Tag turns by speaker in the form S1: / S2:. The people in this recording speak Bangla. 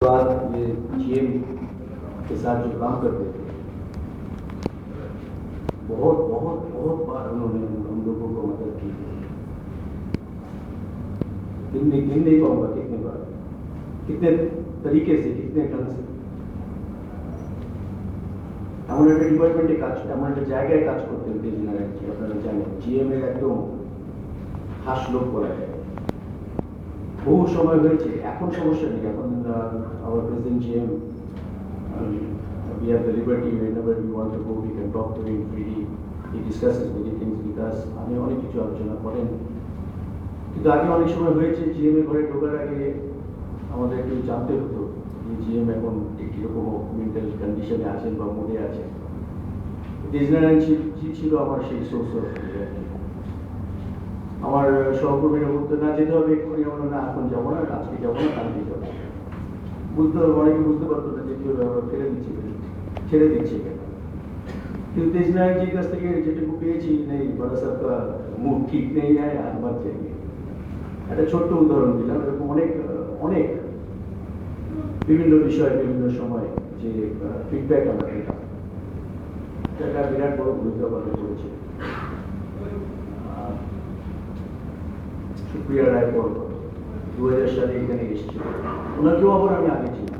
S1: बाद ये जीएम के साथ जो काम करते थे, बहुत बहुत बहुत बार उन्होंने हम लोगों को मदद की। गिन नहीं पाऊंगा कितने बार, कितने तरीके से, कितने ढंग से। এমন একটা ডিপার্টমেন্টে কাজ, এমন একটা জায়গায় কাজ করতেন তেজনারায়ণজি, আপনারা জানেন জিএম এর একদম খাস লোক বলা যায়। বহু সময় হয়েছে, এখন সমস্যা নেই। এখন our president GM, we have the liberty whenever we want to go, we can talk to him freely. He discusses many things with us. আমি অনেক কিছু আলোচনা করেন, কিন্তু আগে অনেক সময় হয়েছে জিএম এর ঘরে ঢোকার আগে আমাদের একটু জানতে হতো যে জিএম এখন ঠিক কিরকম মেন্টাল কন্ডিশনে আছেন বা মুডে আছেন। তেজনারায়ণজি ছিল আমার সেই সোর্স অফ। আমার সহকর্মীরা বলতো না যেতে হবে এক্ষুনি, আমরা না এখন যাবো না, আজকে যাবো না, কালকে যাবো। বুঝতে অনেকে বুঝতে পারতো না যে কেউ ছেড়ে দিচ্ছে কেন। কিন্তু তেজনারায়ণজির কাছ থেকে যেটুকু পেয়েছি, নেই বড় সবকা মুড ঠিক নেই, আর বাদ চাই। একটা ছোট্ট উদাহরণ দিলাম, এরকম অনেক অনেক বিভিন্ন বিষয় বিভিন্ন সময় যে ফিডব্যাক আমরা পেতাম, একটা বিরাট বড় ভূমিকা পালন করেছে। সুপ্রিয়া রায় পর 2000 সালে এখানে এসেছিল, ওনাকেও আবার আমি আগে ছিলাম।